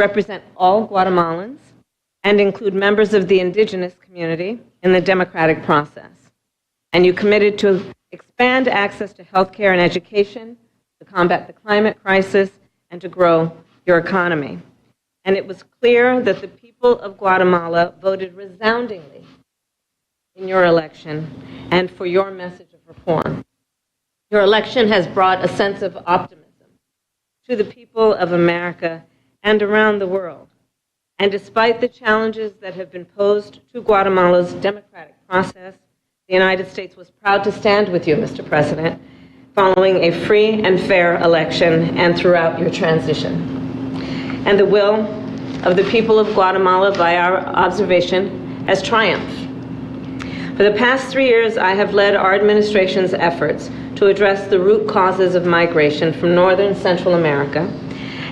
represent all Guatemalans and include members of the indigenous community in the democratic process. And you committed to expand access to healthcare and education, to combat the climate crisis, and to grow your economy. And it was clear that the people of Guatemala voted resoundingly in your election and for your message of reform. Your election has brought a sense of optimism to the people of America and around the world. And despite the challenges that have been posed to Guatemala's democratic process, the United States was proud to stand with you, Mr. President, following a free and fair election and throughout your transition. And the will of the people of Guatemala, by our observation, has triumphed. For the past 3 years, I have led our administration's efforts to address the root causes of migration from Northern Central America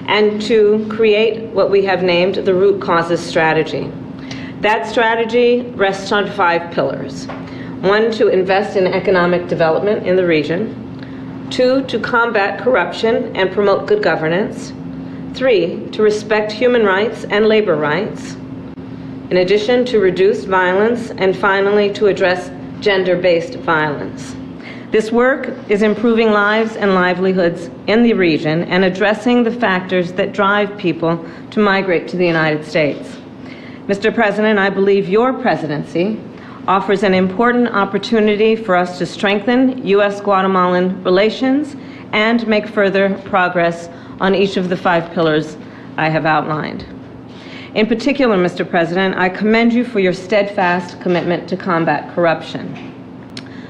and to create what we have named the Root Causes Strategy. That strategy rests on 5 pillars. 1, to invest in economic development in the region. 2, to combat corruption and promote good governance. 3, to respect human rights and labor rights. In addition, to reduce violence, and finally, to address gender-based violence. This work is improving lives and livelihoods in the region and addressing the factors that drive people to migrate to the United States. Mr. President, I believe your presidency offers an important opportunity for us to strengthen U.S.-Guatemalan relations and make further progress on each of the 5 pillars I have outlined. In particular, Mr. President, I commend you for your steadfast commitment to combat corruption.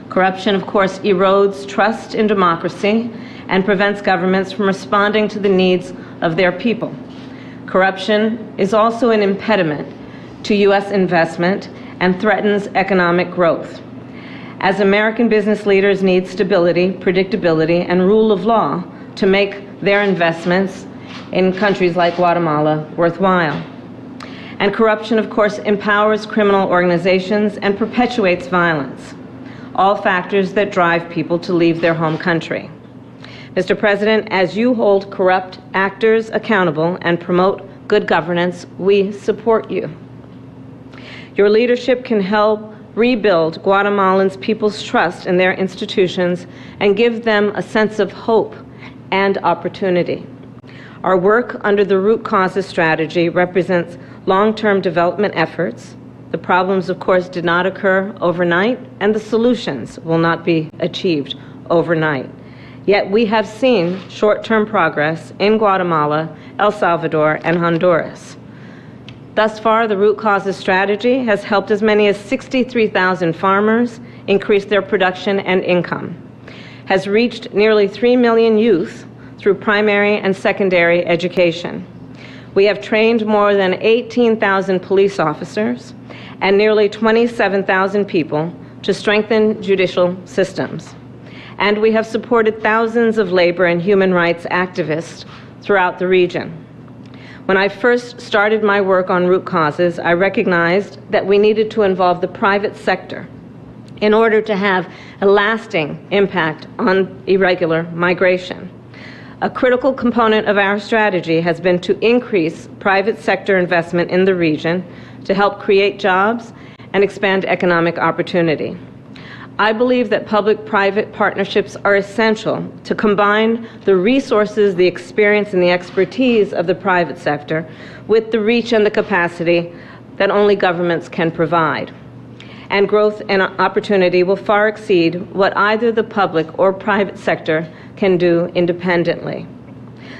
Corruption, of course, erodes trust in democracy and prevents governments from responding to the needs of their people. Corruption is also an impediment to U.S. investment and threatens economic growth. As American business leaders need stability, predictability, and rule of law to make their investments in countries like Guatemala worthwhile. And corruption, of course, empowers criminal organizations and perpetuates violence, all factors that drive people to leave their home country. Mr. President, as you hold corrupt actors accountable and promote good governance, we support you. Your leadership can help rebuild Guatemalans' people's trust in their institutions and give them a sense of hope and opportunity. Our work under the Root Causes Strategy represents long-term development efforts. The problems, of course, did not occur overnight, and the solutions will not be achieved overnight. Yet we have seen short-term progress in Guatemala, El Salvador, and Honduras. Thus far, the Root Causes Strategy has helped as many as 63,000 farmers increase their production and income, has reached nearly 3 million youth through primary and secondary education. We have trained more than 18,000 police officers and nearly 27,000 people to strengthen judicial systems. And we have supported thousands of labor and human rights activists throughout the region. When I first started my work on root causes, I recognized that we needed to involve the private sector in order to have a lasting impact on irregular migration. A critical component of our strategy has been to increase private sector investment in the region to help create jobs and expand economic opportunity. I believe that public-private partnerships are essential to combine the resources, the experience, and the expertise of the private sector with the reach and the capacity that only governments can provide. And growth and opportunity will far exceed what either the public or private sector can do independently.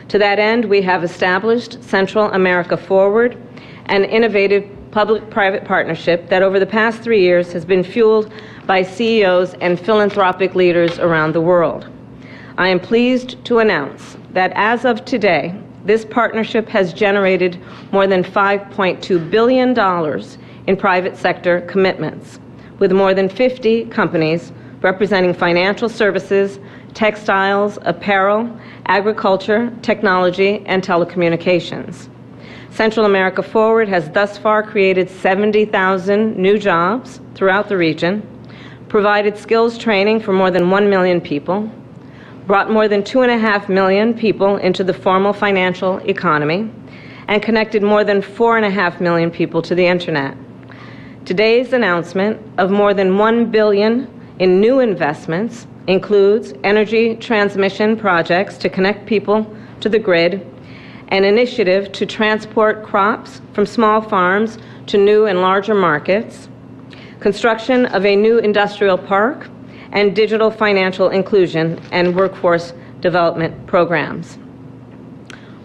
To that end, we have established Central America Forward, an innovative public-private partnership that over the past 3 years has been fueled by CEOs and philanthropic leaders around the world. I am pleased to announce that as of today, this partnership has generated more than $5.2 billion in private sector commitments, with more than 50 companies representing financial services, textiles, apparel, agriculture, technology, and telecommunications. Central America Forward has thus far created 70,000 new jobs throughout the region, provided skills training for more than 1 million people, brought more than 2.5 million people into the formal financial economy, and connected more than 4.5 million people to the internet. Today's announcement of more than $1 billion in new investments includes energy transmission projects to connect people to the grid, an initiative to transport crops from small farms to new and larger markets, construction of a new industrial park, and digital financial inclusion and workforce development programs.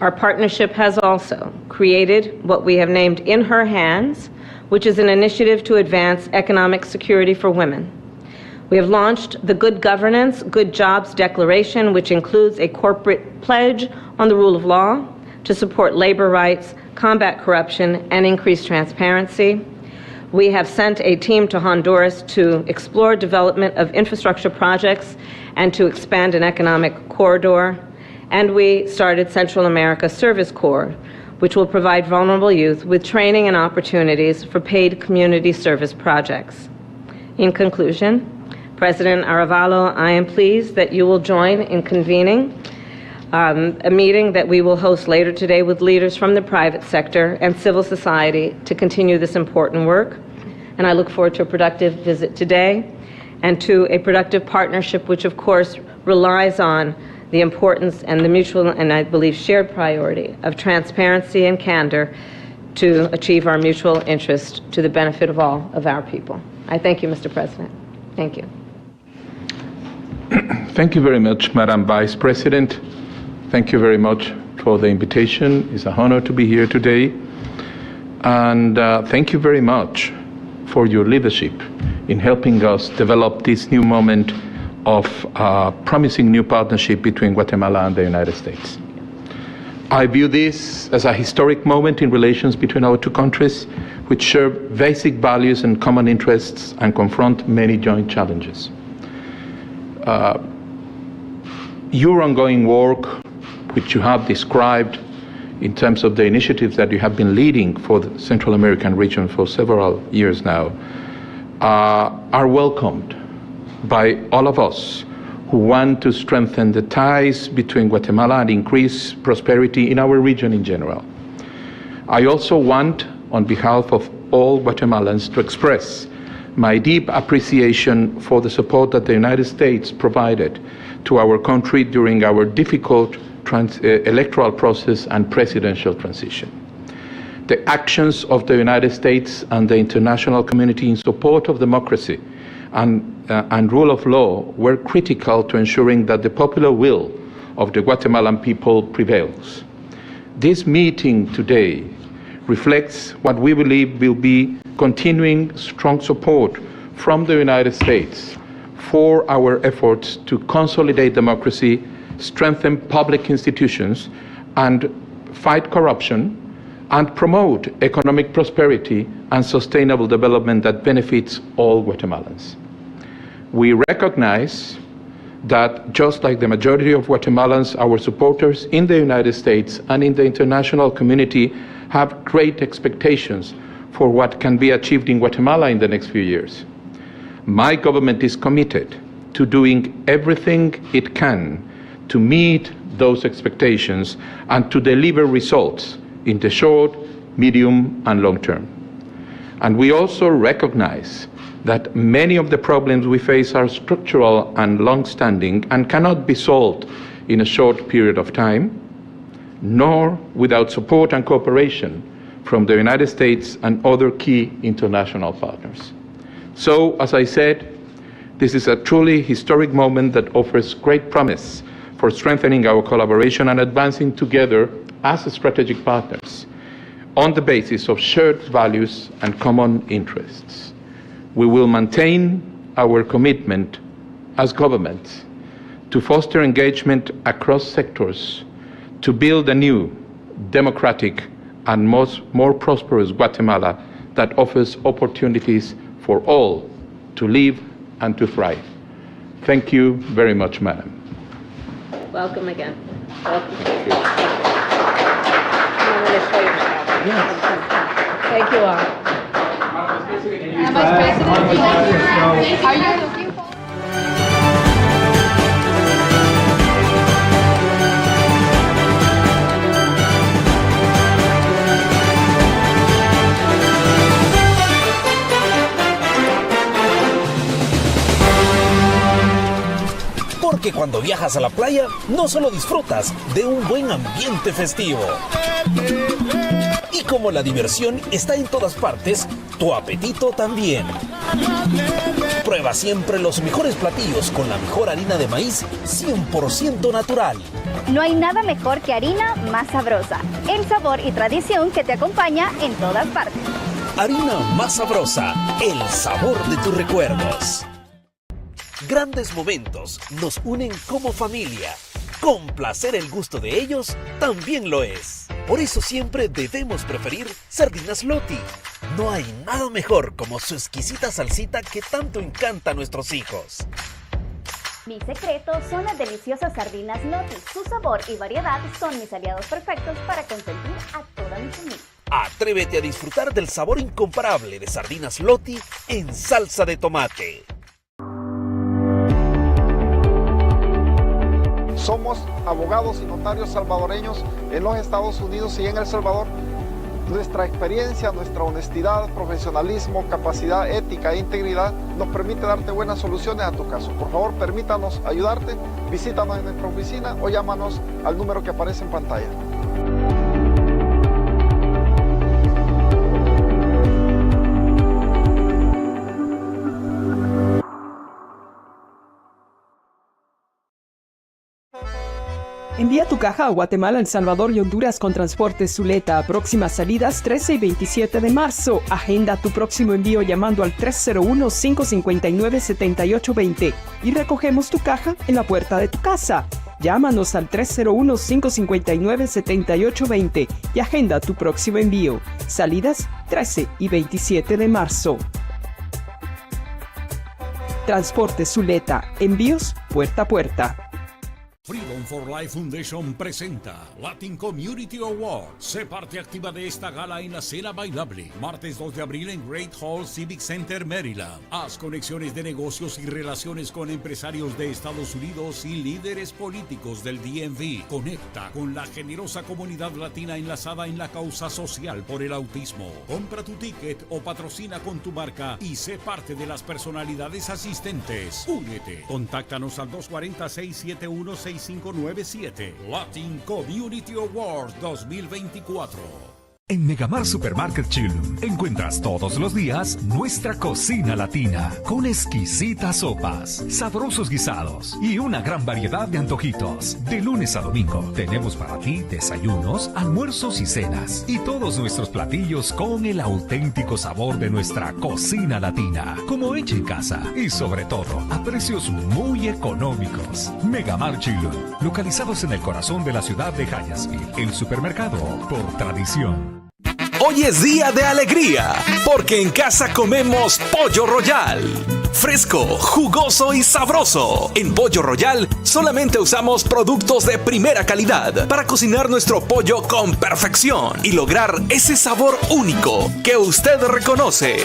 Our partnership has also created what we have named In Her Hands, which is an initiative to advance economic security for women. We have launched the Good Governance, Good Jobs Declaration, which includes a corporate pledge on the rule of law to support labor rights, combat corruption, and increase transparency. We have sent a team to Honduras to explore development of infrastructure projects and to expand an economic corridor. And we started Central America Service Corps, which will provide vulnerable youth with training and opportunities for paid community service projects. In conclusion, President Arévalo, I am pleased that you will join in convening a meeting that we will host later today with leaders from the private sector and civil society to continue this important work. And I look forward to a productive visit today and to a productive partnership, which of course relies on the importance and the mutual and I believe shared priority of transparency and candor to achieve our mutual interest to the benefit of all of our people. I thank you, Mr. President. Thank you. Thank you very much, Madam Vice President. Thank you very much for the invitation. It's an honor to be here today. And thank you very much for your leadership in helping us develop this new moment of promising new partnership between Guatemala and the United States. I view this as a historic moment in relations between our two countries, which share basic values and common interests and confront many joint challenges. Your ongoing work, which you have described in terms of the initiatives that you have been leading for the Central American region for several years now, are welcomed by all of us who want to strengthen the ties between Guatemala and increase prosperity in our region in general. I also want, on behalf of all Guatemalans, to express my deep appreciation for the support that the United States provided to our country during our difficult electoral process and presidential transition. The actions of the United States and the international community in support of democracy and rule of law were critical to ensuring that the popular will of the Guatemalan people prevails. This meeting today reflects what we believe will be continuing strong support from the United States for our efforts to consolidate democracy, strengthen public institutions, and fight corruption, and promote economic prosperity and sustainable development that benefits all Guatemalans. We recognize that just like the majority of Guatemalans, our supporters in the United States and in the international community have great expectations for what can be achieved in Guatemala in the next few years. My government is committed to doing everything it can to meet those expectations and to deliver results in the short, medium, and long term. And we also recognize that many of the problems we face are structural and long-standing and cannot be solved in a short period of time, nor without support and cooperation from the United States and other key international partners. So, as I said, this is a truly historic moment that offers great promise for strengthening our collaboration and advancing together as strategic partners on the basis of shared values and common interests. We will maintain our commitment as governments to foster engagement across sectors to build a new, democratic, and more prosperous Guatemala that offers opportunities for all to live and to thrive. Thank you very much, Madam. Welcome again. Welcome. I'm going to show you the shower. Yes. Thank you all. Vice President, are you looking for? porque cuando viajas a la playa no solo disfrutas de un buen ambiente festivo. Y como la diversión está en todas partes, tu apetito también. Prueba siempre los mejores platillos con la mejor harina de maíz 100% natural. No hay nada mejor que harina más sabrosa. El sabor y tradición que te acompaña en todas partes. Harina más sabrosa, el sabor de tus recuerdos. Grandes momentos nos unen como familia. Complacer el gusto de ellos también lo es. Por eso siempre debemos preferir sardinas Lotti. No hay nada mejor como su exquisita salsita que tanto encanta a nuestros hijos. Mi secreto son las deliciosas sardinas Lotti. Su sabor y variedad son mis aliados perfectos para consentir a toda mi familia. Atrévete a disfrutar del sabor incomparable de sardinas Lotti en salsa de tomate. Somos abogados y notarios salvadoreños en los Estados Unidos y en El Salvador. Nuestra experiencia, nuestra honestidad, profesionalismo, capacidad, ética e integridad nos permite darte buenas soluciones a tu caso. Por favor, permítanos ayudarte, visítanos en nuestra oficina o llámanos al número que aparece en pantalla. Envía tu caja a Guatemala, El Salvador y Honduras con Transportes Zuleta. Próximas salidas 13 y 27 de marzo. Agenda tu próximo envío llamando al 301-559-7820 y recogemos tu caja en la puerta de tu casa. Llámanos al 301-559-7820 y agenda tu próximo envío. Salidas 13 y 27 de marzo. Transportes Zuleta. Envíos puerta a puerta. Freedom for Life Foundation presenta Latin Community Award. Sé parte activa de esta gala en la cena bailable. Martes 2 de abril en Great Hall Civic Center, Maryland. Haz conexiones de negocios y relaciones con empresarios de Estados Unidos y líderes políticos del DMV. Conecta con la generosa comunidad latina enlazada en la causa social por el autismo. Compra tu ticket o patrocina con tu marca y sé parte de las personalidades asistentes. Únete. Contáctanos al 240-671-6597. Latin Community Award 2024. En Megamar Supermarket Chillum encuentras todos los días nuestra cocina latina con exquisitas sopas, sabrosos guisados y una gran variedad de antojitos. De lunes a domingo tenemos para ti desayunos, almuerzos y cenas y todos nuestros platillos con el auténtico sabor de nuestra cocina latina, como hecha en casa y sobre todo a precios muy económicos. Megamar Chillum, localizados en el corazón de la ciudad de Hyattsville, el supermercado por tradición. Hoy es día de alegría, porque en casa comemos Pollo Royal. Fresco, jugoso y sabroso. En Pollo Royal solamente usamos productos de primera calidad para cocinar nuestro pollo con perfección y lograr ese sabor único que usted reconoce.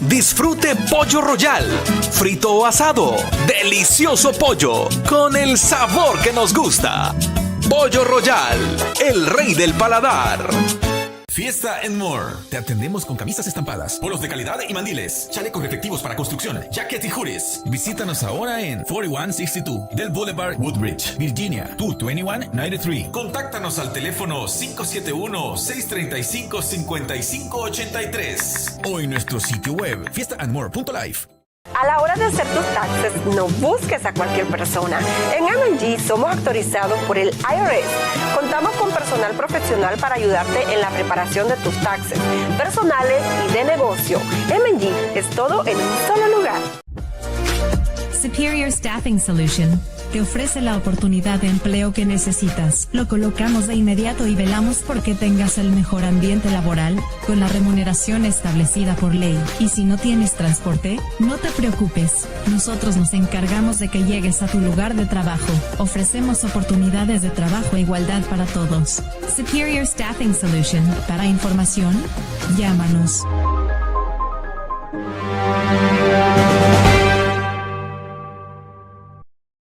Disfrute Pollo Royal, frito o asado. Delicioso pollo con el sabor que nos gusta. Pollo Royal, el rey del paladar. Fiesta and More. Te atendemos con camisas estampadas, polos de calidad y mandiles, chalecos reflectivos para construcción, jacket y hoodies. Visítanos ahora en 4162 del Boulevard Woodbridge, Virginia, 22193. Contáctanos al teléfono 571-635-5583 o en nuestro sitio web fiestaandmore.life. A la hora de hacer tus taxes, no busques a cualquier persona. En M&G somos autorizados por el IRS. Contamos con personal profesional para ayudarte en la preparación de tus taxes, personales y de negocio. M&G es todo en un solo lugar. Superior Staffing Solution te ofrece la oportunidad de empleo que necesitas. Lo colocamos de inmediato y velamos porque tengas el mejor ambiente laboral con la remuneración establecida por ley. Y si no tienes transporte, no te preocupes. Nosotros nos encargamos de que llegues a tu lugar de trabajo. Ofrecemos oportunidades de trabajo e igualdad para todos. Superior Staffing Solution. Para información, llámanos.